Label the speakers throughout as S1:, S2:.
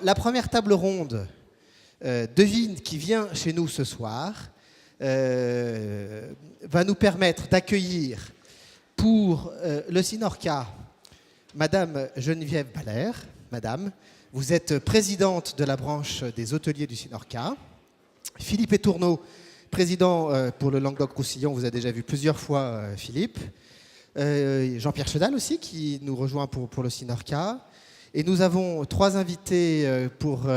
S1: la première table ronde devine qui vient chez nous ce soir va nous permettre d'accueillir pour le Sinorca Madame Geneviève Baller. Madame, vous êtes présidente de la branche des hôteliers du Sinorca. Philippe Etourneau, président pour le Languedoc-Roussillon, vous a déjà vu plusieurs fois, Philippe. Jean-Pierre Chedal aussi, qui nous rejoint pour le Sinorca. Et nous avons 3 invités pour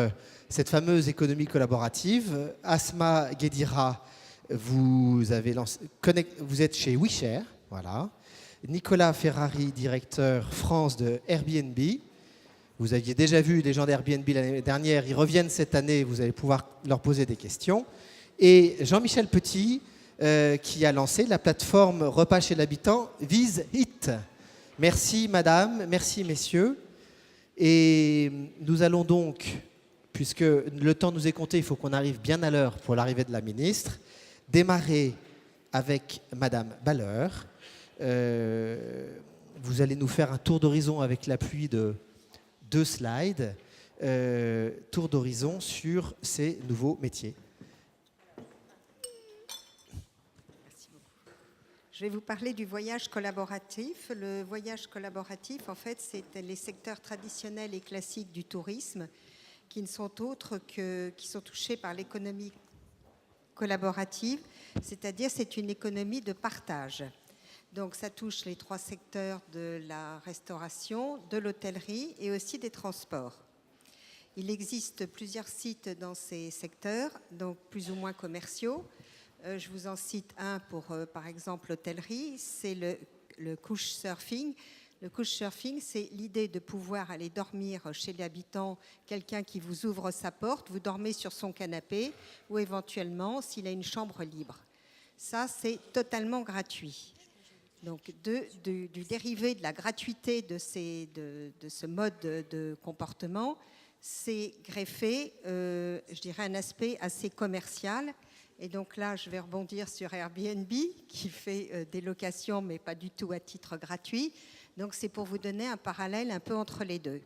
S1: cette fameuse économie collaborative. Asma Guédira, vous êtes chez WeShare, voilà. Nicolas Ferrari, directeur France de Airbnb. Vous aviez déjà vu les gens d'Airbnb l'année dernière, ils reviennent cette année, vous allez pouvoir leur poser des questions. Et Jean-Michel Petit, qui a lancé la plateforme Repas chez l'habitant, Vise It. Merci madame, merci messieurs. Et nous allons donc, puisque le temps nous est compté, il faut qu'on arrive bien à l'heure pour l'arrivée de la ministre, démarrer avec madame Baller. Vous allez nous faire un tour d'horizon avec l'appui de 2 slides, tour d'horizon sur ces nouveaux métiers.
S2: Merci beaucoup. Je vais vous parler du voyage collaboratif. Le voyage collaboratif, en fait, c'est les secteurs traditionnels et classiques du tourisme qui ne sont autres qui sont touchés par l'économie collaborative, c'est-à-dire c'est une économie de partage. Donc ça touche les 3 secteurs de la restauration, de l'hôtellerie et aussi des transports. Il existe plusieurs sites dans ces secteurs, donc plus ou moins commerciaux. Je vous en cite un pour, par exemple, l'hôtellerie, c'est le couchsurfing. Le couchsurfing, c'est l'idée de pouvoir aller dormir chez l'habitant, quelqu'un qui vous ouvre sa porte, vous dormez sur son canapé ou éventuellement s'il a une chambre libre. Ça, c'est totalement gratuit. Donc, du dérivé de la gratuité de ce mode de comportement, c'est greffé, je dirais, un aspect assez commercial. Et donc là, je vais rebondir sur Airbnb, qui fait des locations, mais pas du tout à titre gratuit. Donc, c'est pour vous donner un parallèle un peu entre les deux.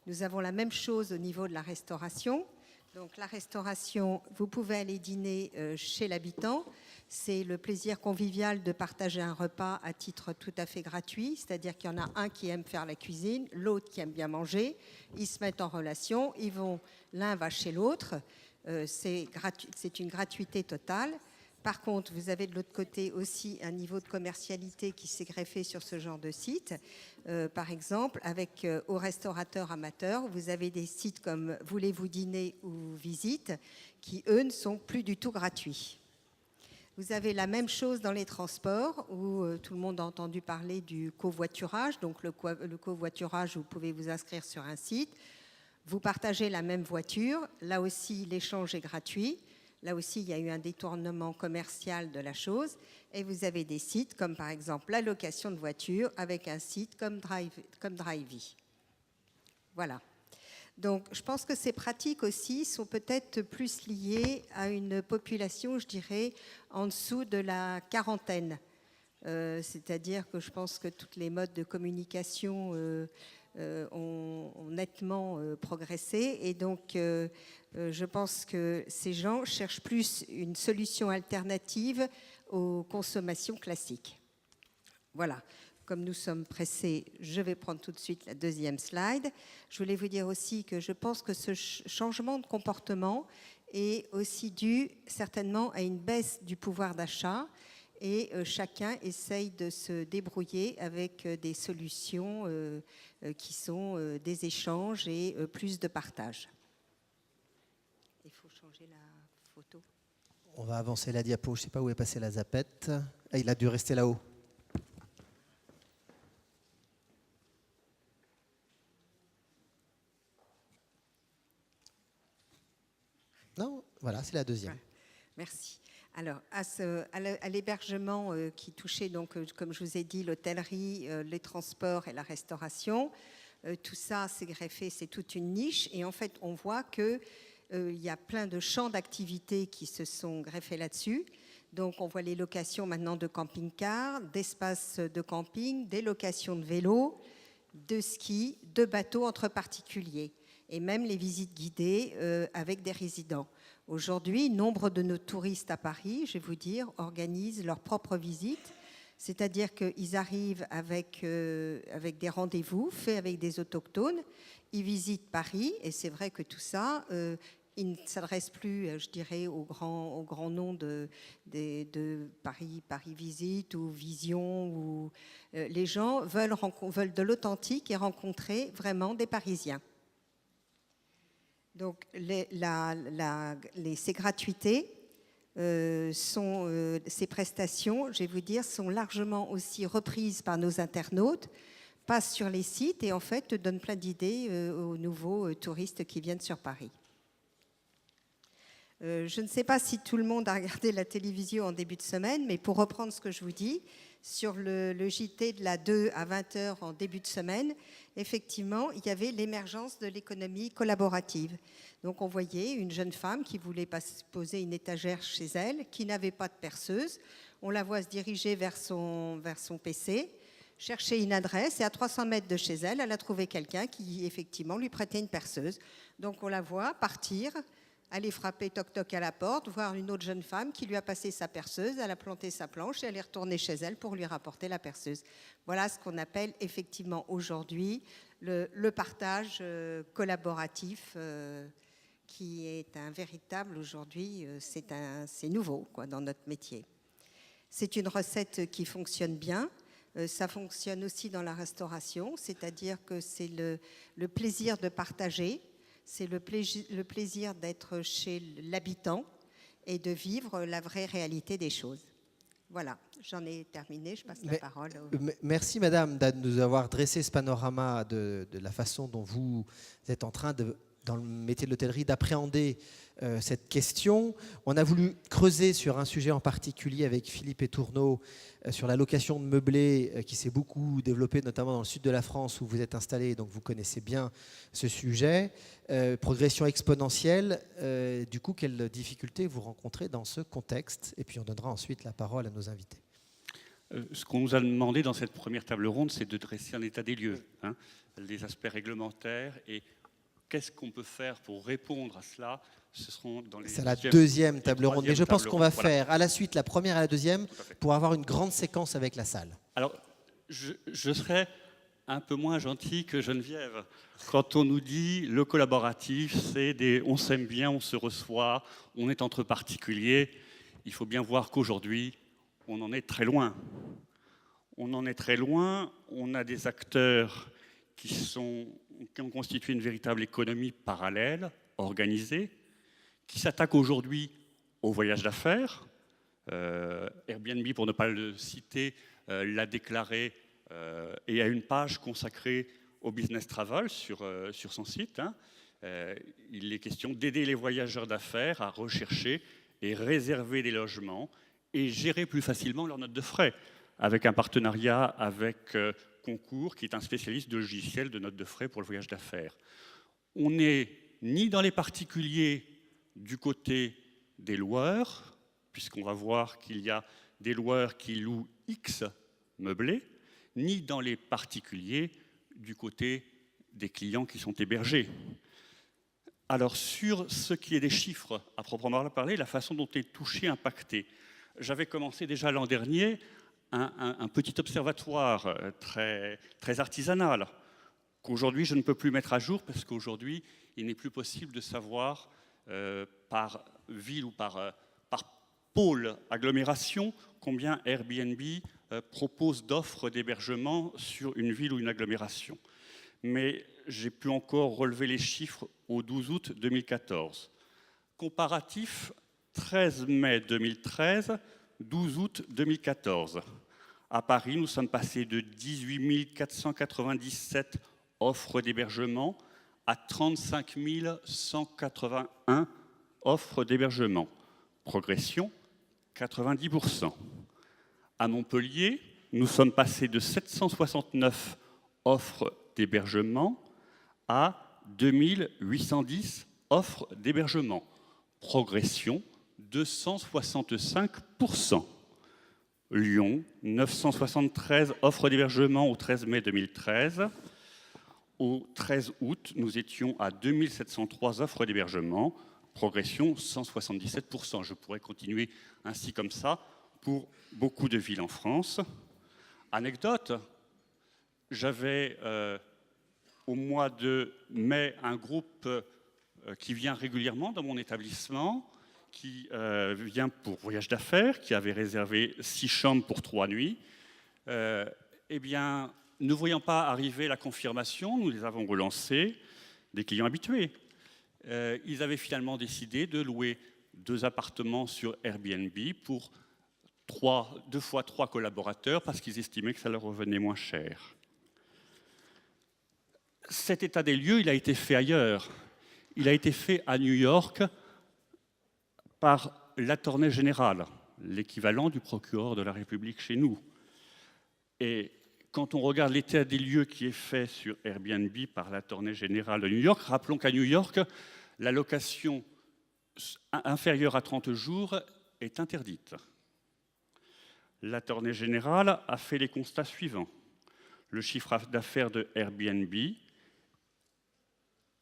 S2: Nous avons la même chose au niveau de la restauration. Donc, la restauration, vous pouvez aller dîner chez l'habitant. C'est le plaisir convivial de partager un repas à titre tout à fait gratuit, c'est-à-dire qu'il y en a un qui aime faire la cuisine, l'autre qui aime bien manger, ils se mettent en relation, l'un va chez l'autre, c'est une gratuité totale. Par contre, vous avez de l'autre côté aussi un niveau de commercialité qui s'est greffé sur ce genre de site. Par exemple, avec aux restaurateurs amateurs, vous avez des sites comme Voulez-vous dîner ou Visite qui, eux, ne sont plus du tout gratuits. Vous avez la même chose dans les transports où tout le monde a entendu parler du covoiturage. Donc le covoiturage, vous pouvez vous inscrire sur un site. Vous partagez la même voiture. Là aussi, l'échange est gratuit. Là aussi, il y a eu un détournement commercial de la chose. Et vous avez des sites comme par exemple la location de voitures avec un site comme Drivey. Voilà. Donc, je pense que ces pratiques aussi sont peut-être plus liées à une population, je dirais, en dessous de la quarantaine. C'est-à-dire que je pense que tous les modes de communication ont nettement progressé. Et donc, je pense que ces gens cherchent plus une solution alternative aux consommations classiques. Voilà. Comme nous sommes pressés, je vais prendre tout de suite la 2e slide. Je voulais vous dire aussi que je pense que ce changement de comportement est aussi dû certainement à une baisse du pouvoir d'achat et chacun essaye de se débrouiller avec des solutions qui sont des échanges et plus de partage. Il faut changer la photo.
S1: On va avancer la diapo, je ne sais pas où est passée la zapette. Ah, il a dû rester là-haut. Non, voilà, c'est la 2e.
S2: Voilà. Merci. Alors, à l'hébergement qui touchait, donc, comme je vous ai dit, l'hôtellerie, les transports et la restauration, tout ça, c'est greffé, c'est toute une niche. Et en fait, on voit qu'il y a plein de champs d'activité qui se sont greffés là-dessus. Donc, on voit les locations maintenant de camping-cars, d'espaces de camping, des locations de vélos, de ski, de bateaux entre particuliers. et même les visites guidées avec des résidents. Aujourd'hui, nombre de nos touristes à Paris, je vais vous dire, organisent leurs propres visites, c'est-à-dire qu'ils arrivent avec des rendez-vous faits avec des autochtones, ils visitent Paris, et c'est vrai que tout ça, il ne s'adresse plus, je dirais, au grand nom de Paris Visite ou Vision. Ou, les gens veulent de l'authentique et rencontrer vraiment des Parisiens. Donc, ces gratuités, ces prestations, je vais vous dire, sont largement aussi reprises par nos internautes, passent sur les sites et en fait donnent plein d'idées aux nouveaux touristes qui viennent sur Paris. Je ne sais pas si tout le monde a regardé la télévision en début de semaine, mais pour reprendre ce que je vous dis, sur le JT de la 2 à 20h en début de semaine, effectivement, il y avait l'émergence de l'économie collaborative. Donc on voyait une jeune femme qui voulait poser une étagère chez elle, qui n'avait pas de perceuse. On la voit se diriger vers son PC, chercher une adresse, et à 300 mètres de chez elle, elle a trouvé quelqu'un qui, effectivement, lui prêtait une perceuse. Donc on la voit partir, aller frapper toc-toc à la porte, voir une autre jeune femme qui lui a passé sa perceuse, elle a planté sa planche et elle est retournée chez elle pour lui rapporter la perceuse. Voilà ce qu'on appelle effectivement aujourd'hui le partage collaboratif qui est un véritable aujourd'hui, c'est nouveau quoi, dans notre métier. C'est une recette qui fonctionne bien. Ça fonctionne aussi dans la restauration, c'est-à-dire que c'est le plaisir de partager. C'est le plaisir d'être chez l'habitant et de vivre la vraie réalité des choses. Voilà, j'en ai terminé, je passe la parole.
S1: Merci Madame de nous avoir dressé ce panorama de la façon dont vous êtes en train, dans le métier de l'hôtellerie, d'appréhender cette question. On a voulu creuser sur un sujet en particulier avec Philippe Etourneau sur la location de meublés qui s'est beaucoup développée, notamment dans le sud de la France où vous êtes installé, donc vous connaissez bien ce sujet. Progression exponentielle. Du coup, quelles difficultés vous rencontrez dans ce contexte? Et puis on donnera ensuite la parole à nos invités.
S3: Ce qu'on nous a demandé dans cette première table ronde, c'est de dresser un état des lieux, les aspects réglementaires et qu'est-ce qu'on peut faire pour répondre à cela. Ce seront dans les
S1: C'est la deuxième table ronde, mais je pense qu'on va faire à la suite la première et la deuxième pour avoir une grande séquence avec la salle.
S3: Alors, je serais un peu moins gentil que Geneviève. Quand on nous dit le collaboratif, on s'aime bien, on se reçoit, on est entre particuliers, il faut bien voir qu'aujourd'hui, on en est très loin. On en est très loin, on a des acteurs qui ont constitué une véritable économie parallèle, organisée, qui s'attaque aujourd'hui au voyage d'affaires. Airbnb, pour ne pas le citer, l'a déclaré et a une page consacrée au business travel sur son site. Il est question d'aider les voyageurs d'affaires à rechercher et réserver des logements et gérer plus facilement leurs notes de frais, avec un partenariat avec Concours, qui est un spécialiste de logiciels de notes de frais pour le voyage d'affaires. On n'est ni dans les particuliers du côté des loueurs, puisqu'on va voir qu'il y a des loueurs qui louent X meublés, ni dans les particuliers du côté des clients qui sont hébergés. Alors, sur ce qui est des chiffres, à proprement parler, la façon dont est touché, impacté, j'avais commencé déjà l'an dernier un petit observatoire très, très artisanal, qu'aujourd'hui je ne peux plus mettre à jour, parce qu'aujourd'hui, il n'est plus possible de savoir par ville ou par pôle agglomération combien Airbnb propose d'offres d'hébergement sur une ville ou une agglomération. Mais j'ai pu encore relever les chiffres au 12 août 2014. Comparatif 13 mai 2013, 12 août 2014. À Paris, nous sommes passés de 18 497 offres d'hébergement à 35 181 offres d'hébergement. Progression, 90%. À Montpellier, nous sommes passés de 769 offres d'hébergement à 2810 offres d'hébergement. Progression, 265%. Lyon, 973 offres d'hébergement au 13 mai 2013. Au 13 août, nous étions à 2703 offres d'hébergement, progression 177%. Je pourrais continuer ainsi comme ça pour beaucoup de villes en France. Anecdote, j'avais au mois de mai un groupe qui vient régulièrement dans mon établissement, qui vient pour voyage d'affaires, qui avait réservé 6 chambres pour 3 nuits. Eh bien, ne voyant pas arriver la confirmation, nous les avons relancés, des clients habitués. Ils avaient finalement décidé de louer 2 appartements sur Airbnb pour 2 fois 3 collaborateurs parce qu'ils estimaient que ça leur revenait moins cher. Cet état des lieux, il a été fait ailleurs. Il a été fait à New York par l'Attorney General, l'équivalent du procureur de la République chez nous. Et quand on regarde l'état des lieux qui est fait sur Airbnb par l'Attorney General de New York, rappelons qu'à New York, la location inférieure à 30 jours est interdite. L'Attorney General a fait les constats suivants. Le chiffre d'affaires de Airbnb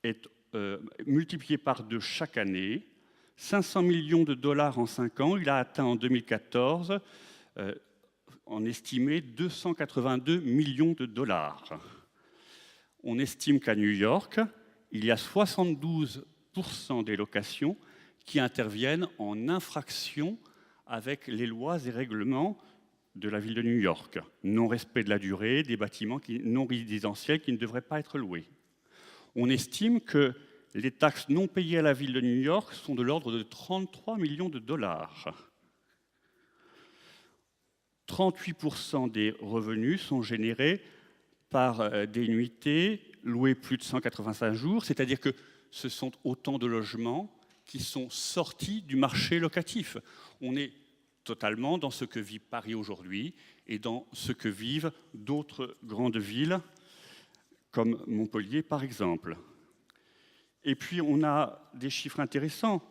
S3: est multiplié par 2 chaque année. 500 millions de dollars en 5 ans. Il a atteint en 2014 en estimé 282 millions de dollars. On estime qu'à New York, il y a 72% des locations qui interviennent en infraction avec les lois et règlements de la ville de New York. Non-respect de la durée, des bâtiments non résidentiels qui ne devraient pas être loués. On estime que les taxes non payées à la ville de New York sont de l'ordre de 33 millions de dollars. 38% des revenus sont générés par des nuitées louées plus de 185 jours, c'est-à-dire que ce sont autant de logements qui sont sortis du marché locatif. On est totalement dans ce que vit Paris aujourd'hui et dans ce que vivent d'autres grandes villes, comme Montpellier par exemple. Et puis on a des chiffres intéressants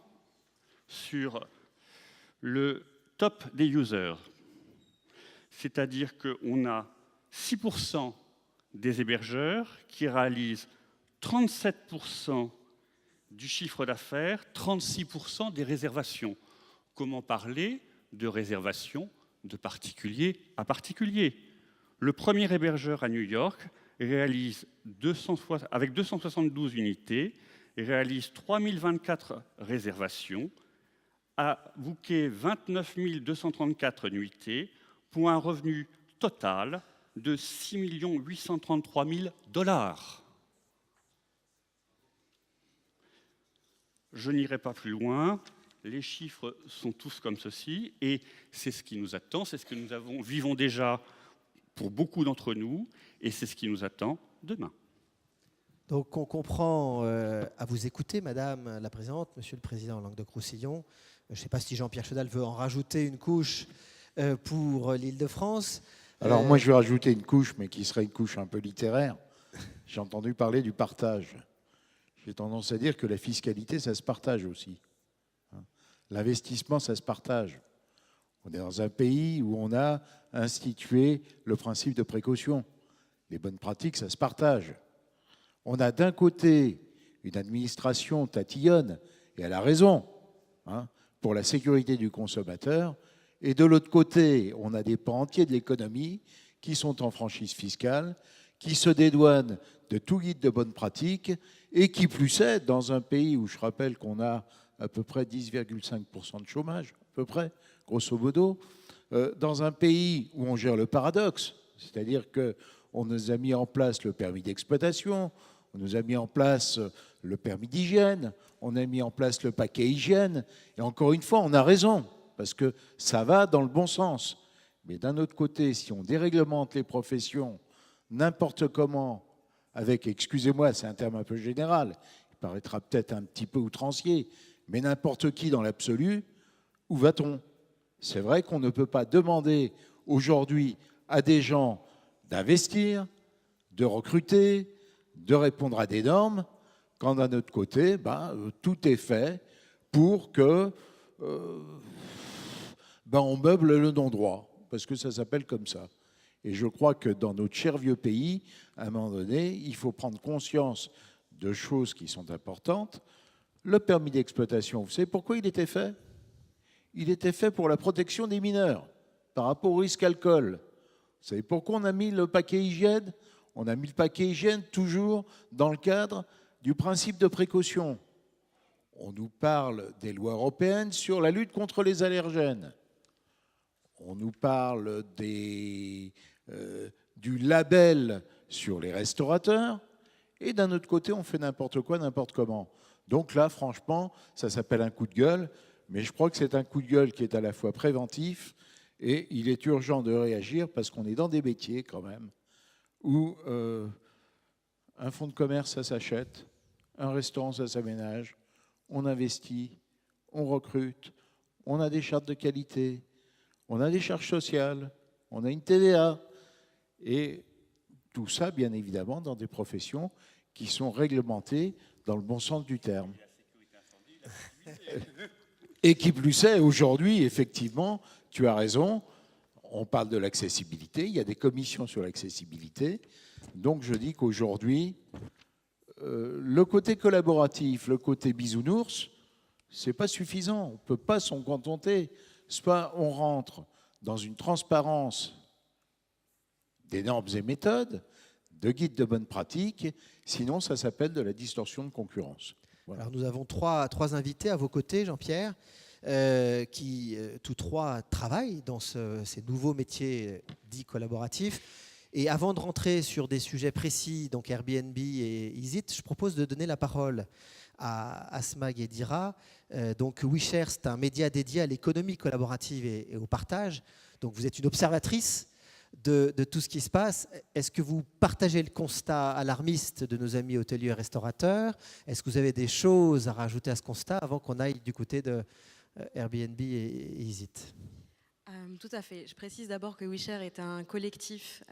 S3: sur le top des users. C'est-à-dire qu'on a 6% des hébergeurs qui réalisent 37% du chiffre d'affaires, 36% des réservations. Comment parler de réservation de particulier à particulier? Le premier hébergeur à New York réalise avec 272 unités, réalise 3024 réservations, a booké 29 234 nuitées pour un revenu total de 6 833 000 dollars. Je n'irai pas plus loin, les chiffres sont tous comme ceci, et c'est ce qui nous attend, c'est ce que nous vivons déjà pour beaucoup d'entre nous, et c'est ce qui nous attend demain.
S1: Donc on comprend à vous écouter, Madame la Présidente, Monsieur le Président Languedoc-Roussillon. Je ne sais pas si Jean-Pierre Chedal veut en rajouter une couche pour l'Île-de-France.
S4: Alors moi je vais rajouter une couche, mais qui serait une couche un peu littéraire. J'ai entendu parler du partage. J'ai tendance à dire que la fiscalité, ça se partage aussi. L'investissement, ça se partage. On est dans un pays où on a institué le principe de précaution. Les bonnes pratiques, ça se partage. On a d'un côté une administration tatillonne, et elle a raison, pour la sécurité du consommateur, et de l'autre côté, on a des pans entiers de l'économie qui sont en franchise fiscale, qui se dédouanent de tout guide de bonnes pratiques, et qui plus est, dans un pays où je rappelle qu'on a à peu près 10,5% de chômage, à peu près, grosso modo, dans un pays où on gère le paradoxe, c'est-à-dire qu'on nous a mis en place le permis d'exploitation, on nous a mis en place le permis d'hygiène, on a mis en place le paquet hygiène, et encore une fois, on a raison, parce que ça va dans le bon sens. Mais d'un autre côté, si on déréglemente les professions n'importe comment, avec, excusez-moi, c'est un terme un peu général, il paraîtra peut-être un petit peu outrancier, mais n'importe qui dans l'absolu, où va-t-on? C'est vrai qu'on ne peut pas demander aujourd'hui à des gens d'investir, de recruter, de répondre à des normes, quand d'un autre côté, tout est fait pour que on meuble le non-droit, parce que ça s'appelle comme ça. Et je crois que dans notre cher vieux pays, à un moment donné, il faut prendre conscience de choses qui sont importantes. Le permis d'exploitation, vous savez pourquoi il était fait? Il était fait pour la protection des mineurs par rapport au risque alcool. Vous savez pourquoi on a mis le paquet hygiène? On a mis le paquet hygiène toujours dans le cadre du principe de précaution. On nous parle des lois européennes sur la lutte contre les allergènes. On nous parle du label sur les restaurateurs. Et d'un autre côté, on fait n'importe quoi, n'importe comment. Donc là, franchement, ça s'appelle un coup de gueule. Mais je crois que c'est un coup de gueule qui est à la fois préventif et il est urgent de réagir parce qu'on est dans des métiers quand même où un fonds de commerce, ça s'achète, un restaurant, ça s'aménage, on investit, on recrute, on a des chartes de qualité, on a des charges sociales, on a une TVA. Et tout ça, bien évidemment, dans des professions qui sont réglementées dans le bon sens du terme. Et qui plus est, aujourd'hui, effectivement, tu as raison, on parle de l'accessibilité, il y a des commissions sur l'accessibilité. Donc je dis qu'aujourd'hui, le côté collaboratif, le côté bisounours, c'est pas suffisant. On ne peut pas s'en contenter. Soit on rentre dans une transparence des normes et méthodes, de guides de bonne pratique, sinon ça s'appelle de la distorsion de concurrence. Voilà.
S1: Alors nous avons trois invités à vos côtés, Jean-Pierre, qui tous trois travaillent dans ces nouveaux métiers dits collaboratifs. Et avant de rentrer sur des sujets précis, donc Airbnb et EasyIt, je propose de donner la parole à Asma Guédira. Donc WeShare, c'est un média dédié à l'économie collaborative et au partage. Donc vous êtes une observatrice de tout ce qui se passe. Est-ce que vous partagez le constat alarmiste de nos amis hôteliers et restaurateurs? Est-ce que vous avez des choses à rajouter à ce constat avant qu'on aille du côté de Airbnb et EasyIt?
S5: Tout à fait. Je précise d'abord que WeShare est un collectif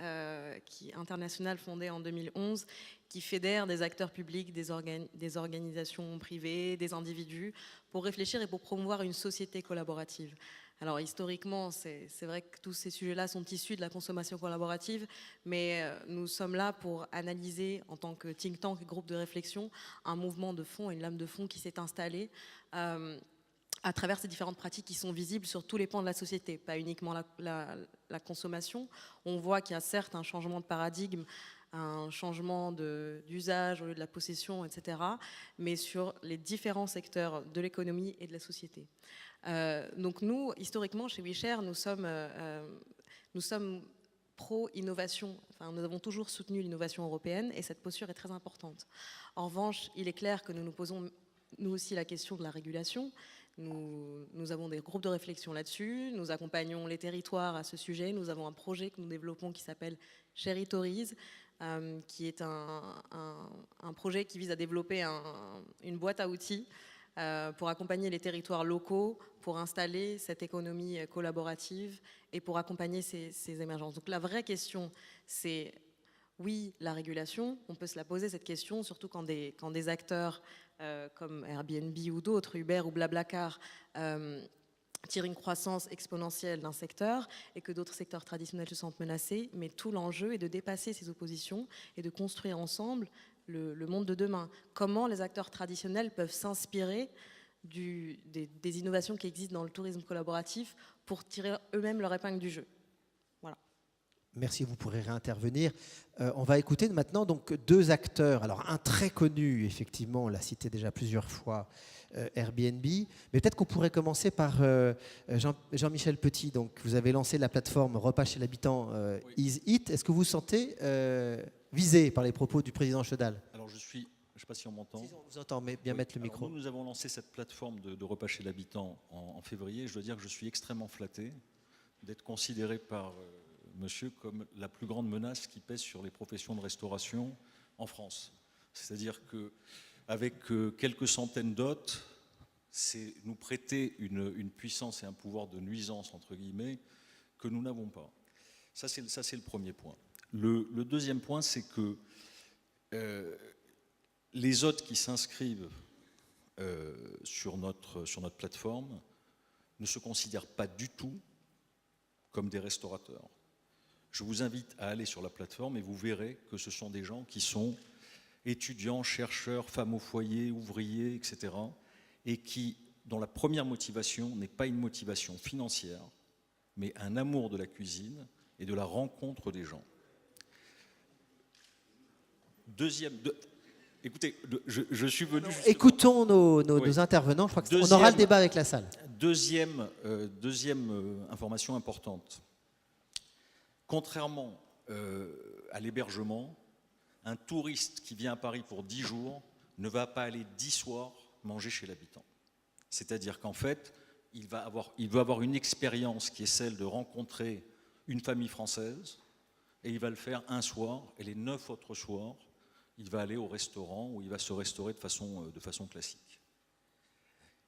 S5: international fondé en 2011 qui fédère des acteurs publics, des organisations privées, des individus pour réfléchir et pour promouvoir une société collaborative. Alors historiquement, c'est vrai que tous ces sujets-là sont issus de la consommation collaborative, mais nous sommes là pour analyser en tant que think tank et groupe de réflexion un mouvement de fond, une lame de fond qui s'est installée à travers ces différentes pratiques qui sont visibles sur tous les pans de la société, pas uniquement la consommation. On voit qu'il y a certes un changement de paradigme, un changement d'usage au lieu de la possession, etc., mais sur les différents secteurs de l'économie et de la société. Donc nous, historiquement, chez WeShare, nous sommes pro-innovation. Enfin, nous avons toujours soutenu l'innovation européenne et cette posture est très importante. En revanche, il est clair que nous nous posons, nous aussi, la question de la régulation. Nous avons des groupes de réflexion là-dessus, nous accompagnons les territoires à ce sujet, nous avons un projet que nous développons qui s'appelle Cheritories, qui est un projet qui vise à développer une boîte à outils pour accompagner les territoires locaux, pour installer cette économie collaborative et pour accompagner ces émergences. Donc la vraie question, c'est oui, la régulation, on peut se la poser cette question, surtout quand des acteurs comme Airbnb ou d'autres, Uber ou Blablacar, tirent une croissance exponentielle d'un secteur et que d'autres secteurs traditionnels se sentent menacés. Mais tout l'enjeu est de dépasser ces oppositions et de construire ensemble le monde de demain. Comment les acteurs traditionnels peuvent s'inspirer des innovations qui existent dans le tourisme collaboratif pour tirer eux-mêmes leur épingle du jeu.
S1: Merci, vous pourrez réintervenir. On va écouter maintenant donc deux acteurs. Alors un très connu, effectivement, on l'a cité déjà plusieurs fois, Airbnb. Mais peut-être qu'on pourrait commencer par Jean-Michel Petit. Donc vous avez lancé la plateforme Repas chez l'habitant EasyIt. Est-ce que vous vous sentez visé par les propos du président Cheudal?
S6: Alors je ne sais pas si on m'entend.
S1: Si, on vous entend, mais bien mettre le micro.
S6: Nous avons lancé cette plateforme de Repas chez l'habitant en février. Je dois dire que je suis extrêmement flatté d'être considéré par monsieur comme la plus grande menace qui pèse sur les professions de restauration en France. C'est-à-dire qu'avec quelques centaines d'hôtes, c'est nous prêter une puissance et un pouvoir de nuisance, entre guillemets, que nous n'avons pas. Ça, c'est le premier point. Le deuxième point, c'est que les hôtes qui s'inscrivent sur notre plateforme ne se considèrent pas du tout comme des restaurateurs. Je vous invite à aller sur la plateforme et vous verrez que ce sont des gens qui sont étudiants, chercheurs, femmes au foyer, ouvriers, etc. et dont la première motivation n'est pas une motivation financière, mais un amour de la cuisine et de la rencontre des gens. Écoutez, je suis venu...
S1: Écoutons nos intervenants, je crois qu'on aura le débat avec la salle.
S6: Deuxième information importante. Contrairement à l'hébergement, un touriste qui vient à Paris pour 10 jours ne va pas aller 10 soirs manger chez l'habitant. C'est-à-dire qu'en fait, il veut avoir une expérience qui est celle de rencontrer une famille française, et il va le faire un soir, et les 9 autres soirs, il va aller au restaurant où il va se restaurer de façon classique.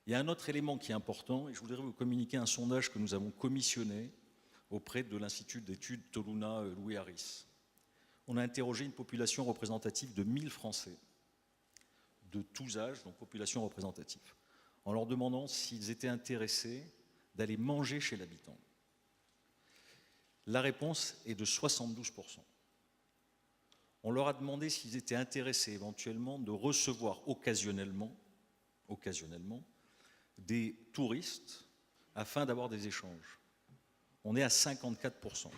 S6: Il y a un autre élément qui est important, et je voudrais vous communiquer un sondage que nous avons commissionné auprès de l'Institut d'études Toluna Louis Harris. On a interrogé une population représentative de 1000 Français, de tous âges, donc population représentative, en leur demandant s'ils étaient intéressés d'aller manger chez l'habitant. La réponse est de 72%. On leur a demandé s'ils étaient intéressés éventuellement de recevoir occasionnellement des touristes afin d'avoir des échanges. On est à 54%.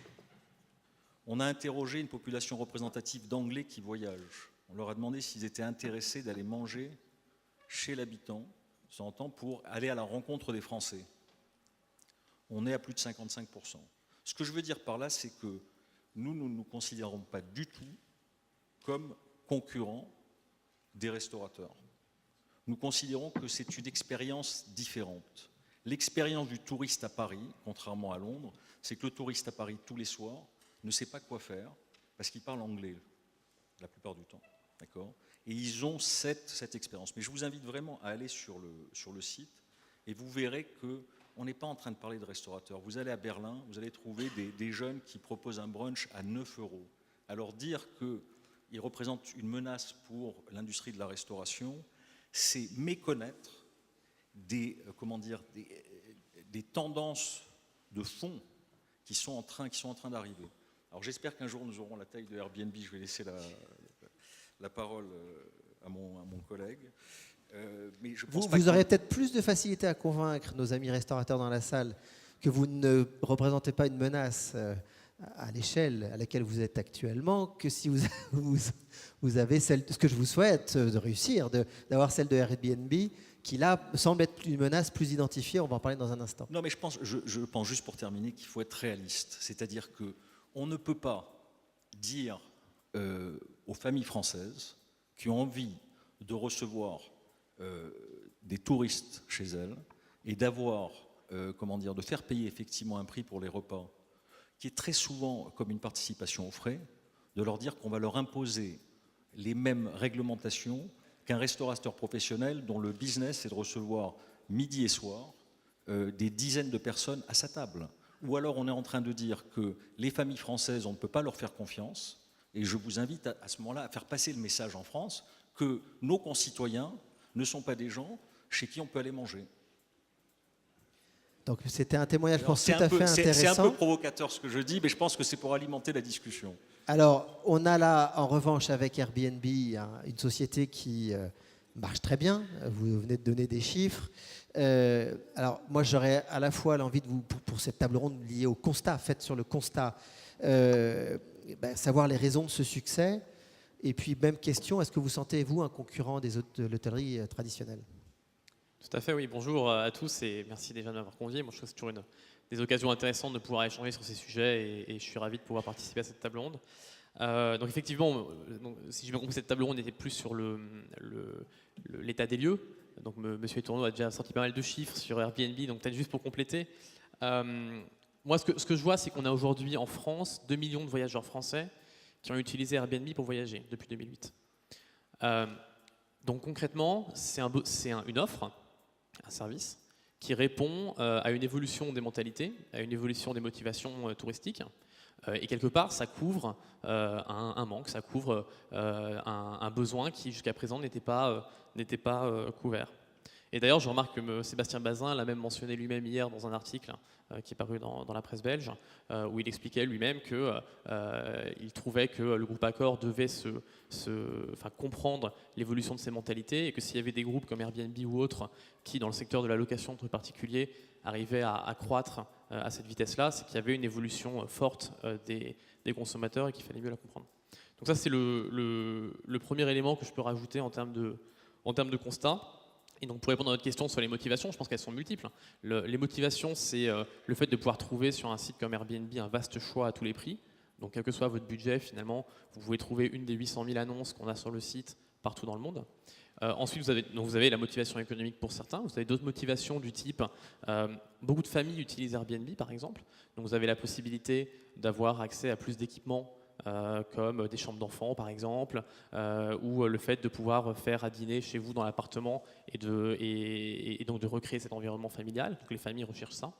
S6: On a interrogé une population représentative d'Anglais qui voyagent. On leur a demandé s'ils étaient intéressés d'aller manger chez l'habitant, s'entend, pour aller à la rencontre des Français. On est à plus de 55%. Ce que je veux dire par là, c'est que nous ne nous considérons pas du tout comme concurrents des restaurateurs. Nous considérons que c'est une expérience différente. L'expérience du touriste à Paris, contrairement à Londres, c'est que le touriste à Paris, tous les soirs, ne sait pas quoi faire parce qu'il parle anglais la plupart du temps. D'accord ? Et ils ont cette expérience. Mais je vous invite vraiment à aller sur le site et vous verrez qu'on n'est pas en train de parler de restaurateurs. Vous allez à Berlin, vous allez trouver des jeunes qui proposent un brunch à 9 €. Alors dire qu'ils représentent une menace pour l'industrie de la restauration, c'est méconnaître des tendances de fond qui sont en train d'arriver. Alors j'espère qu'un jour nous aurons la taille de Airbnb. Je vais laisser la parole à mon collègue. Mais je pense
S1: vous aurez peut-être plus de facilité à convaincre nos amis restaurateurs dans la salle que vous ne représentez pas une menace à l'échelle à laquelle vous êtes actuellement que si vous avez ce que je vous souhaite de réussir, d'avoir celle de Airbnb qui là semble être une menace plus identifiée. On va en parler dans un instant.
S6: Non, mais je pense juste pour terminer qu'il faut être réaliste. C'est-à-dire qu'on ne peut pas dire aux familles françaises qui ont envie de recevoir des touristes chez elles et de faire payer effectivement un prix pour les repas qui est très souvent comme une participation aux frais, de leur dire qu'on va leur imposer les mêmes réglementations qu'un restaurateur professionnel dont le business est de recevoir midi et soir des dizaines de personnes à sa table. Ou alors on est en train de dire que les familles françaises, on ne peut pas leur faire confiance, et je vous invite à ce moment-là à faire passer le message en France que nos concitoyens ne sont pas des gens chez qui on peut aller manger.
S1: Donc c'était un témoignage, je pense, tout à fait intéressant.
S6: C'est un peu provocateur ce que je dis, mais je pense que c'est pour alimenter la discussion.
S1: Alors, on a là, en revanche, avec Airbnb, une société qui marche très bien. Vous venez de donner des chiffres. Alors, moi, j'aurais à la fois l'envie de vous, pour cette table ronde liée au constat, faite sur le constat, savoir les raisons de ce succès. Et puis, même question, est-ce que vous sentez, vous, un concurrent de l'hôtellerie traditionnelle ?
S7: Tout à fait, oui. Bonjour à tous et merci déjà de m'avoir convié. Moi, je trouve que c'est toujours des occasions intéressantes de pouvoir échanger sur ces sujets et je suis ravi de pouvoir participer à cette table ronde. Donc effectivement, si j'ai bien compris, cette table ronde était plus sur l'état des lieux. Donc Monsieur Etourneau a déjà sorti pas mal de chiffres sur Airbnb, donc peut-être juste pour compléter. Moi, ce que je vois, c'est qu'on a aujourd'hui en France 2 millions de voyageurs français qui ont utilisé Airbnb pour voyager depuis 2008. Donc concrètement, c'est une offre, un service qui répond à une évolution des mentalités, à une évolution des motivations touristiques. Et quelque part, ça couvre un manque, ça couvre un besoin qui jusqu'à présent n'était pas couvert. Et d'ailleurs, je remarque que Sébastien Bazin l'a même mentionné lui-même hier dans un article qui est paru dans la presse belge, où il expliquait lui-même qu'il trouvait que le groupe Accor devait comprendre l'évolution de ses mentalités, et que s'il y avait des groupes comme Airbnb ou autres qui, dans le secteur de la location entre particuliers, arrivaient à croître à cette vitesse-là, c'est qu'il y avait une évolution forte des consommateurs et qu'il fallait mieux la comprendre. Donc ça, c'est le premier élément que je peux rajouter en termes de constat. Et donc pour répondre à votre question sur les motivations, je pense qu'elles sont multiples. Les motivations, c'est le fait de pouvoir trouver sur un site comme Airbnb un vaste choix à tous les prix. Donc quel que soit votre budget, finalement, vous pouvez trouver une des 800 000 annonces qu'on a sur le site partout dans le monde. Ensuite, vous avez la motivation économique pour certains. Vous avez d'autres motivations du type, beaucoup de familles utilisent Airbnb par exemple. Donc vous avez la possibilité d'avoir accès à plus d'équipements, comme des chambres d'enfants par exemple, ou le fait de pouvoir faire à dîner chez vous dans l'appartement et donc de recréer cet environnement familial. Donc les familles recherchent ça.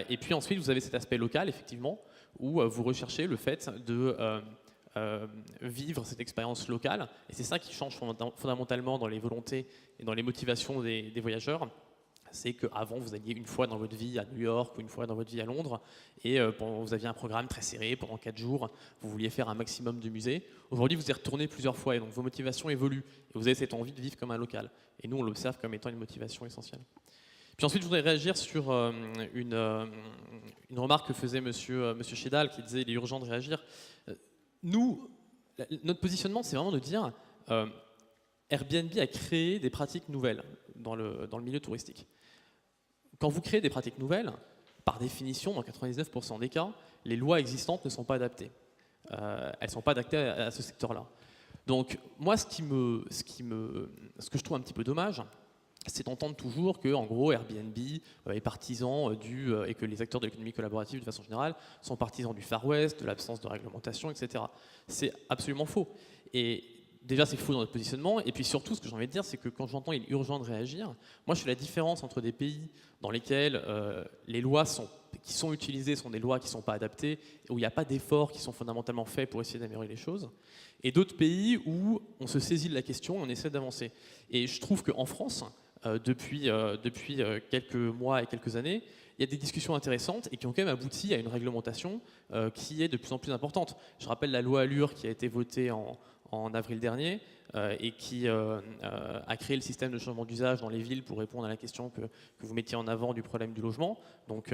S7: Et puis ensuite, vous avez cet aspect local, effectivement, où vous recherchez le fait de vivre cette expérience locale. Et c'est ça qui change fondamentalement dans les volontés et dans les motivations des voyageurs. C'est qu'avant, vous alliez une fois dans votre vie à New York ou une fois dans votre vie à Londres, et vous aviez un programme très serré pendant 4 jours, vous vouliez faire un maximum de musées. Aujourd'hui, vous y retournez plusieurs fois, et donc vos motivations évoluent, et vous avez cette envie de vivre comme un local. Et nous, on l'observe comme étant une motivation essentielle. Puis ensuite, je voudrais réagir sur une remarque que faisait monsieur Chédal, qui disait qu'il est urgent de réagir. Nous, notre positionnement, c'est vraiment de dire Airbnb a créé des pratiques nouvelles dans le milieu touristique. Quand vous créez des pratiques nouvelles, par définition, dans 99% des cas, les lois existantes ne sont pas adaptées. Elles ne sont pas adaptées à ce secteur-là. Donc, moi, ce que je trouve un petit peu dommage, c'est d'entendre toujours que, en gros, Airbnb est partisan et que les acteurs de l'économie collaborative, de façon générale, sont partisans du Far West, de l'absence de réglementation, etc. C'est absolument faux. Et déjà, c'est faux dans notre positionnement. Et puis surtout, ce que j'ai envie de dire, c'est que quand j'entends il est urgent de réagir, moi, je fais la différence entre des pays dans lesquels les lois qui sont utilisées sont des lois qui ne sont pas adaptées, où il n'y a pas d'efforts qui sont fondamentalement faits pour essayer d'améliorer les choses, et d'autres pays où on se saisit de la question et on essaie d'avancer. Et je trouve qu'en France, depuis quelques mois et quelques années, il y a des discussions intéressantes et qui ont quand même abouti à une réglementation qui est de plus en plus importante. Je rappelle la loi Allure qui a été votée en avril dernier et qui a créé le système de changement d'usage dans les villes pour répondre à la question que vous mettiez en avant du problème du logement. Donc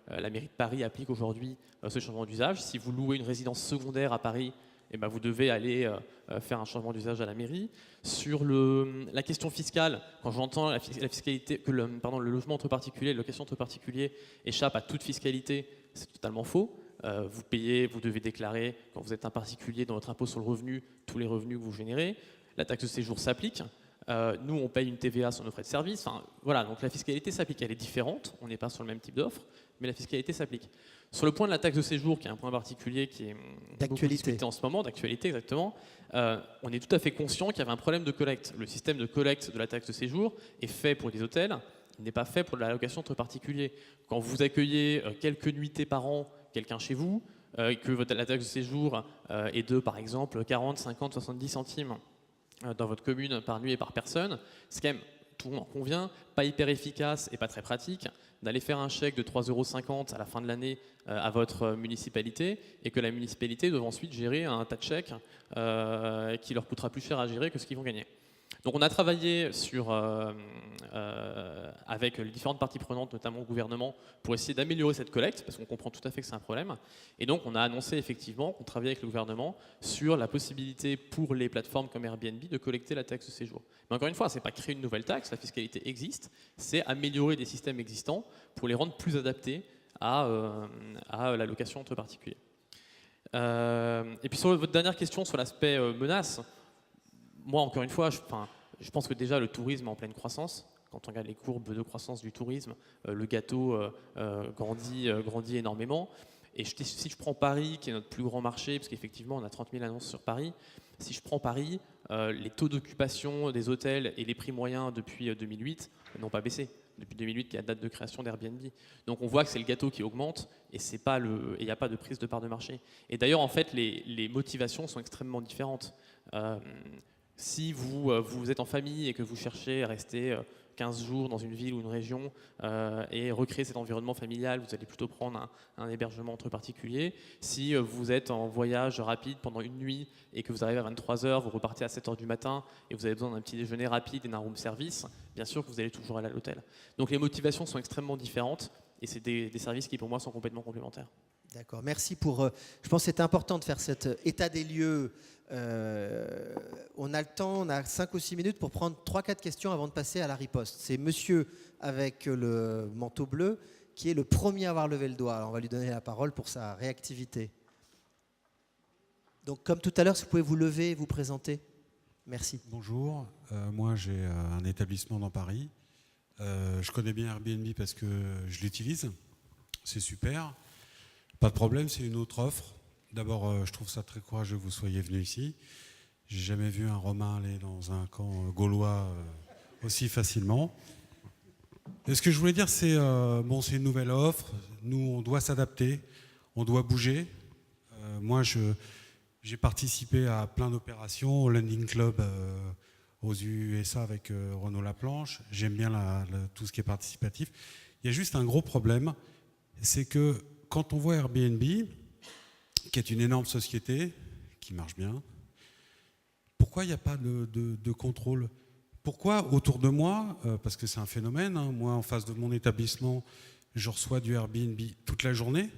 S7: la mairie de Paris applique aujourd'hui ce changement d'usage. Si vous louez une résidence secondaire à Paris, eh ben, vous devez aller faire un changement d'usage à la mairie. Sur la question fiscale, quand j'entends la fiscalité, que le logement entre particuliers, la location entre particuliers échappe à toute fiscalité, c'est totalement faux. Vous devez déclarer, quand vous êtes un particulier, dans votre impôt sur le revenu, tous les revenus que vous générez. La taxe de séjour s'applique. Nous, on paye une TVA sur nos frais de service. Enfin, voilà, donc la fiscalité s'applique. Elle est différente, on n'est pas sur le même type d'offre, mais la fiscalité s'applique. Sur le point de la taxe de séjour, qui est un point particulier qui est beaucoup discuté en ce moment, d'actualité exactement, on est tout à fait conscient qu'il y avait un problème de collecte. Le système de collecte de la taxe de séjour est fait pour les hôtels, il n'est pas fait pour la location entre particuliers. Quand vous accueillez quelques nuitées par an quelqu'un chez vous, et que la taxe de séjour est de, par exemple, 40, 50, 70 centimes dans votre commune par nuit et par personne, c'est quand même, tout le monde en convient, pas hyper efficace et pas très pratique d'aller faire un chèque de 3,50 € à la fin de l'année à votre municipalité et que la municipalité doit ensuite gérer un tas de chèques qui leur coûtera plus cher à gérer que ce qu'ils vont gagner. Donc on a travaillé avec les différentes parties prenantes, notamment le gouvernement, pour essayer d'améliorer cette collecte, parce qu'on comprend tout à fait que c'est un problème. Et donc on a annoncé effectivement qu'on travaillait avec le gouvernement sur la possibilité pour les plateformes comme Airbnb de collecter la taxe de séjour. Mais encore une fois, ce n'est pas créer une nouvelle taxe, la fiscalité existe, c'est améliorer des systèmes existants pour les rendre plus adaptés à la location entre particuliers. Et puis sur votre dernière question sur l'aspect menace, moi, encore une fois, je pense que déjà le tourisme est en pleine croissance. Quand on regarde les courbes de croissance du tourisme, le gâteau grandit énormément. Et si je prends Paris, qui est notre plus grand marché, parce qu'effectivement, on a 30 000 annonces sur Paris, si je prends Paris, les taux d'occupation des hôtels et les prix moyens depuis 2008 n'ont pas baissé. Depuis 2008, qui est la date de création d'Airbnb. Donc on voit que c'est le gâteau qui augmente et il n'y a pas de prise de part de marché. Et d'ailleurs, en fait, les motivations sont extrêmement différentes. Si vous êtes en famille et que vous cherchez à rester 15 jours dans une ville ou une région et recréer cet environnement familial, vous allez plutôt prendre un hébergement entre particuliers. Si vous êtes en voyage rapide pendant une nuit et que vous arrivez à 23h, vous repartez à 7h du matin et vous avez besoin d'un petit déjeuner rapide et d'un room service, bien sûr que vous allez toujours aller à l'hôtel. Donc les motivations sont extrêmement différentes et c'est des services qui pour moi sont complètement complémentaires.
S1: D'accord, merci pour... je pense que c'est important de faire cet état des lieux. On a le temps, on a 5 ou 6 minutes pour prendre 3-4 questions avant de passer à la riposte. C'est monsieur avec le manteau bleu qui est le premier à avoir levé le doigt. Alors on va lui donner la parole pour sa réactivité. Donc comme tout à l'heure, si vous pouvez vous lever et vous présenter. Merci.
S8: Bonjour, moi j'ai un établissement dans Paris. Je connais bien Airbnb parce que je l'utilise. C'est super. Pas de problème, c'est une autre offre. D'abord, je trouve ça très courageux que vous soyez venu ici. J'ai jamais vu un Romain aller dans un camp gaulois aussi facilement. Et ce que je voulais dire, c'est c'est une nouvelle offre. Nous, on doit s'adapter, on doit bouger. Moi, j'ai participé à plein d'opérations, au Landing Club aux USA avec Renaud Laplanche. J'aime bien tout ce qui est participatif. Il y a juste un gros problème, c'est que quand on voit Airbnb, qui est une énorme société, qui marche bien, pourquoi il n'y a pas de contrôle? Pourquoi autour de moi, parce que c'est un phénomène, hein, moi en face de mon établissement, je reçois du Airbnb toute la journée,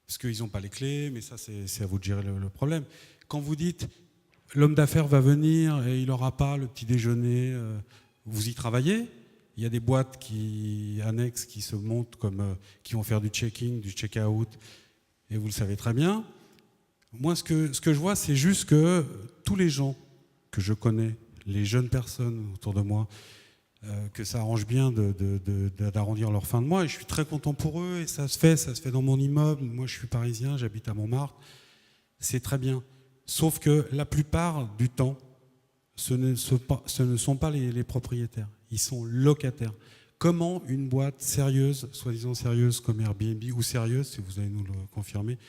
S8: parce qu'ils n'ont pas les clés, mais ça c'est à vous de gérer le problème. Quand vous dites, l'homme d'affaires va venir et il n'aura pas le petit déjeuner, vous y travaillez? Il y a des boîtes annexes qui se montent qui vont faire du check-in, du check-out, et vous le savez très bien. Moi, ce que je vois, c'est juste que tous les gens que je connais, les jeunes personnes autour de moi, que ça arrange bien d'arrondir leur fin de mois, et je suis très content pour eux, et ça se fait dans mon immeuble. Moi, je suis parisien, j'habite à Montmartre, c'est très bien. Sauf que la plupart du temps, ce ne sont pas les propriétaires. Ils sont locataires. Comment une boîte sérieuse, soi-disant sérieuse comme Airbnb, ou sérieuse, si vous allez nous le confirmer,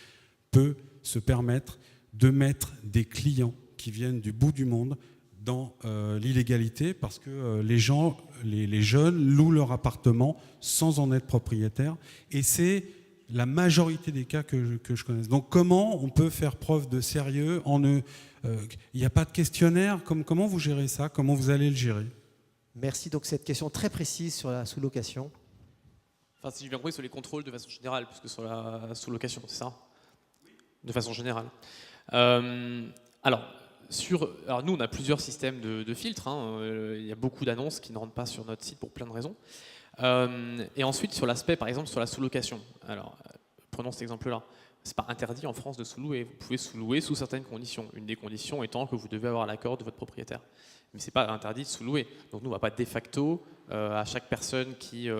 S8: peut se permettre de mettre des clients qui viennent du bout du monde dans l'illégalité, parce que les jeunes louent leur appartement sans en être propriétaires, et c'est la majorité des cas que je connaisse. Donc comment on peut faire preuve de sérieux il n'y a pas de questionnaire, comment vous gérez ça? Comment vous allez le gérer?
S1: Merci. Donc cette question très précise sur la sous-location.
S7: Enfin, si j'ai bien compris, sur les contrôles de façon générale, puisque sur la sous-location, c'est ça? De façon générale. Alors, nous, on a plusieurs systèmes de filtres. Hein. Il y a beaucoup d'annonces qui ne rentrent pas sur notre site pour plein de raisons. Et ensuite, sur l'aspect, par exemple, sur la sous-location. Alors, prenons cet exemple-là. Ce n'est pas interdit en France de sous-louer. Vous pouvez sous-louer sous certaines conditions. Une des conditions étant que vous devez avoir l'accord de votre propriétaire. Mais ce n'est pas interdit de sous-louer. Donc nous, on ne va pas de facto à chaque personne qui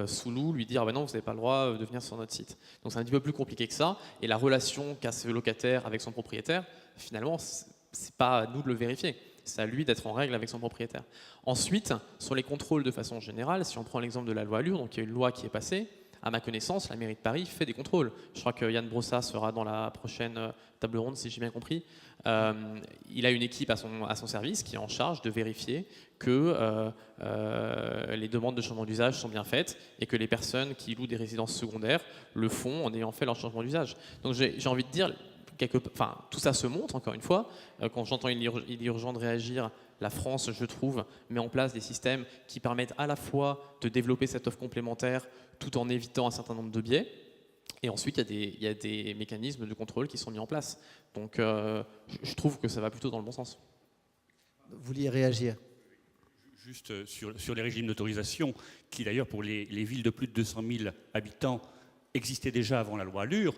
S7: sous-loue lui dire ah ben non, vous n'avez pas le droit de venir sur notre site. Donc c'est un petit peu plus compliqué que ça. Et la relation qu'a ce locataire avec son propriétaire, finalement, ce n'est pas à nous de le vérifier. C'est à lui d'être en règle avec son propriétaire. Ensuite, sur les contrôles de façon générale, si on prend l'exemple de la loi Allure, donc il y a une loi qui est passée, à ma connaissance, la mairie de Paris fait des contrôles. Je crois que Yann Brossat sera dans la prochaine table ronde, si j'ai bien compris. Il a une équipe à son service qui est en charge de vérifier que les demandes de changement d'usage sont bien faites et que les personnes qui louent des résidences secondaires le font en ayant fait leur changement d'usage. Donc j'ai envie de dire, tout ça se montre, encore une fois. Quand j'entends il est urgent de réagir, la France, je trouve, met en place des systèmes qui permettent à la fois de développer cette offre complémentaire tout en évitant un certain nombre de biais. Et ensuite, il y a des mécanismes de contrôle qui sont mis en place. Donc, je trouve que ça va plutôt dans le bon sens.
S1: Vous vouliez réagir?
S3: Juste sur les régimes d'autorisation, qui d'ailleurs pour les villes de plus de 200 000 habitants existaient déjà avant la loi Allure.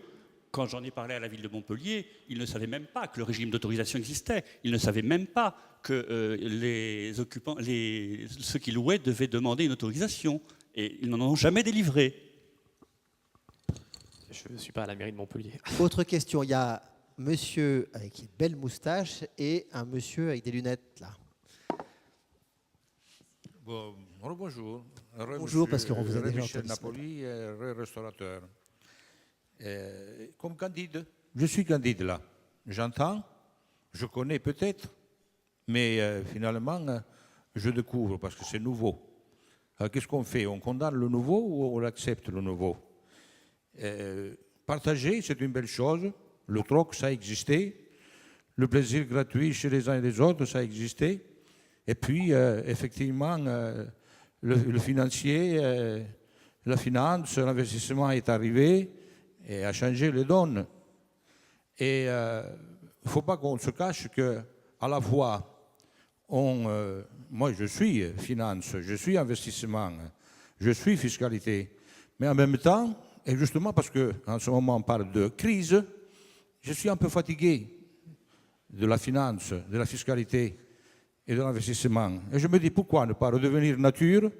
S3: Quand j'en ai parlé à la ville de Montpellier, ils ne savaient même pas que le régime d'autorisation existait. Ils ne savaient même pas que les occupants, ceux qui louaient devaient demander une autorisation. Et ils n'en ont jamais délivré.
S7: Je ne suis pas à la mairie de Montpellier.
S1: Autre question, il y a monsieur avec une belle moustache et un monsieur avec des lunettes là.
S9: Bon, bonjour.
S1: Bonjour, parce qu'on vous a déjà
S9: Michel
S1: entendu.
S9: Napoli, restaurateur. Comme candide, je suis candide là. J'entends, je connais peut-être, mais finalement, je découvre parce que c'est nouveau. qu'est-ce qu'on fait? On condamne le nouveau ou on accepte le nouveau? Partager, c'est une belle chose. Le troc, ça existait. Le plaisir gratuit chez les uns et les autres, ça existait. Et puis, effectivement, le financier, la finance, l'investissement est arrivé et a changé les donnes. Et il ne faut pas qu'on se cache qu'à la fois, moi je suis finance, je suis investissement, je suis fiscalité, mais en même temps, et justement parce qu'en ce moment on parle de crise, je suis un peu fatigué de la finance, de la fiscalité et de l'investissement. Et je me dis pourquoi ne pas redevenir nature?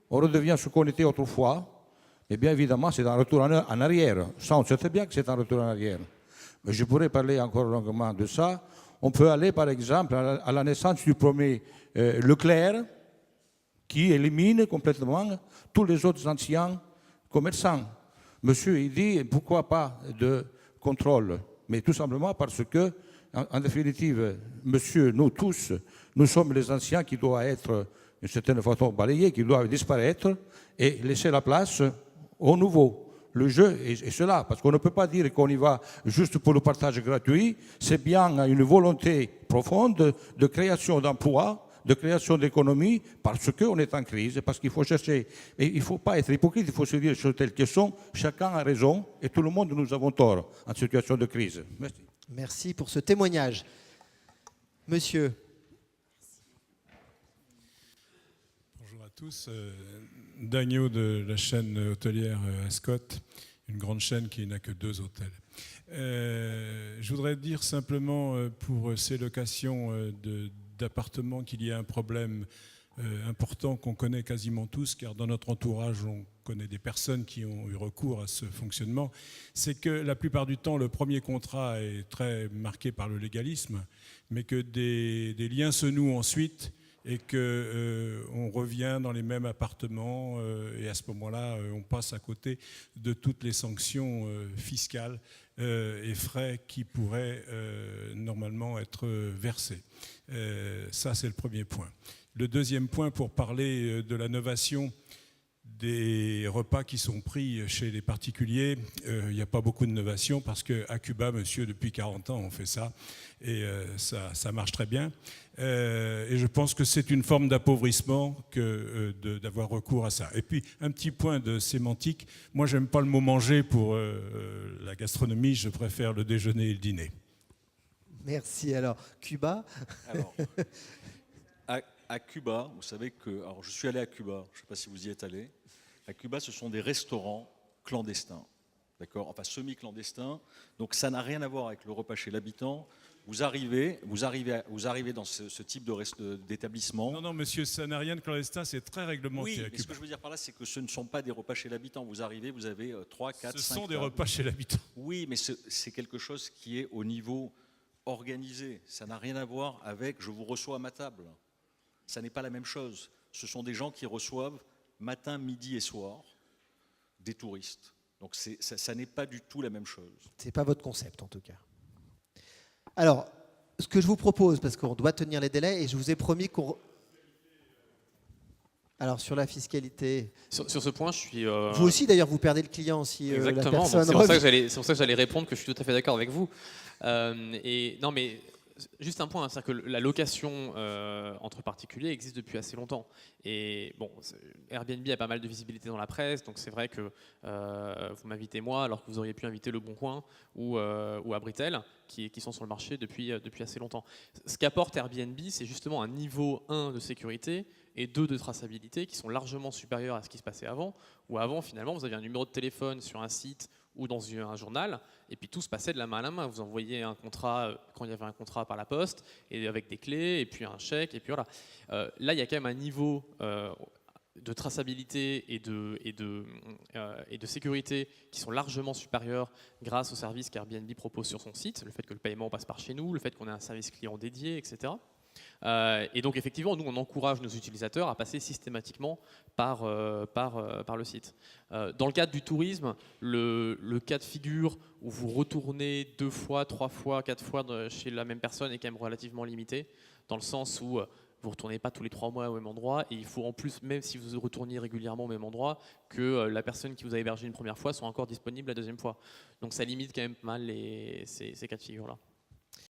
S9: On redevient ce qu'on était autrefois, mais bien évidemment c'est un retour en arrière. Ça on sait très bien que c'est un retour en arrière. Mais je pourrais parler encore longuement de ça. On peut aller par exemple à la naissance du premier Leclerc, qui élimine complètement tous les autres anciens commerçants. Monsieur, il dit pourquoi pas de contrôle? Mais tout simplement parce que, en définitive, monsieur, nous tous, nous sommes les anciens qui doivent être, d'une certaine façon, balayés, qui doivent disparaître et laisser la place aux nouveaux. Le jeu est cela, parce qu'on ne peut pas dire qu'on y va juste pour le partage gratuit, c'est bien une volonté profonde de création d'emplois, de création d'économie, parce qu'on est en crise, parce qu'il faut chercher. Et il ne faut pas être hypocrite, il faut se dire les choses telles qu'elles sont, chacun a raison, et tout le monde nous avons tort en situation de crise. Merci.
S1: Merci pour ce témoignage. Monsieur.
S8: Bonjour à tous. Dagno de la chaîne hôtelière Ascot, une grande chaîne qui n'a que 2 hôtels. Je voudrais dire simplement pour ces locations d'appartements qu'il y a un problème important qu'on connaît quasiment tous, car dans notre entourage, on connaît des personnes qui ont eu recours à ce fonctionnement, c'est que la plupart du temps, le premier contrat est très marqué par le légalisme, mais que des liens se nouent ensuite et qu'on revient dans les mêmes appartements et à ce moment-là, on passe à côté de toutes les sanctions fiscales et frais qui pourraient normalement être versés. Ça, c'est le premier point. Le deuxième point, pour parler de la novation des repas qui sont pris chez les particuliers, il n'y a pas beaucoup de novation parce qu'à Cuba, monsieur, depuis 40 ans, on fait ça et ça marche très bien. Et je pense que c'est une forme d'appauvrissement que d'avoir recours à ça. Et puis, un petit point de sémantique. Moi, je n'aime pas le mot manger pour la gastronomie, je préfère le déjeuner et le dîner.
S1: Merci. Alors, Cuba.
S6: Alors, à Cuba, vous savez que... Alors, je suis allé à Cuba, je ne sais pas si vous y êtes allé. À Cuba, ce sont des restaurants clandestins, d'accord? Enfin, semi-clandestins. Donc, ça n'a rien à voir avec le repas chez l'habitant. Vous arrivez dans ce type d'établissement.
S8: Non, monsieur, ça n'a rien de clandestin, c'est très réglementé.
S6: Oui,
S8: à
S6: mais
S8: Cuba.
S6: ce que je veux dire par là, c'est que ce ne sont pas des repas chez l'habitant. Vous arrivez, vous avez 3, 4, 5
S8: Ce sont des
S6: tables.
S8: repas chez l'habitant.
S6: Oui, mais c'est quelque chose qui est au niveau organisé. Ça n'a rien à voir avec « je vous reçois à ma table ». Ça n'est pas la même chose. Ce sont des gens qui reçoivent matin, midi et soir des touristes. Donc ça n'est pas du tout la même chose.
S1: Ce n'est pas votre concept, en tout cas. Alors, ce que je vous propose, parce qu'on doit tenir les délais, et je vous ai promis qu'on... Alors, sur la fiscalité...
S7: Sur ce point, je suis...
S1: Vous aussi, d'ailleurs, vous perdez le client si la
S7: Exactement,
S1: personne...
S7: c'est pour ça que j'allais répondre que je suis tout à fait d'accord avec vous. Et non, mais juste un point, c'est-à-dire que la location entre particuliers existe depuis assez longtemps. Et bon, Airbnb a pas mal de visibilité dans la presse, donc c'est vrai que vous m'invitez moi, alors que vous auriez pu inviter Le Bon Coin ou Abritel, qui sont sur le marché depuis assez longtemps. Ce qu'apporte Airbnb, c'est justement un niveau 1 de sécurité et 2 de traçabilité qui sont largement supérieurs à ce qui se passait avant, où avant, finalement, vous aviez un numéro de téléphone sur un site ou dans un journal, et puis tout se passait de la main à la main. Vous envoyiez un contrat quand il y avait un contrat par la poste, et avec des clés, et puis un chèque, et puis voilà. Là, il y a quand même un niveau de traçabilité et de sécurité qui sont largement supérieurs grâce aux services qu'Airbnb propose sur son site, le fait que le paiement passe par chez nous, le fait qu'on ait un service client dédié, etc. Et donc effectivement, nous on encourage nos utilisateurs à passer systématiquement par le site. Dans le cadre du tourisme, le cas de figure où vous retournez 2 fois, 3 fois, 4 fois chez la même personne est quand même relativement limité, dans le sens où vous ne retournez pas tous les 3 mois au même endroit, et il faut en plus, même si vous retourniez régulièrement au même endroit, que la personne qui vous a hébergé une première fois soit encore disponible la deuxième fois. Donc ça limite quand même pas mal ces cas de figure-là.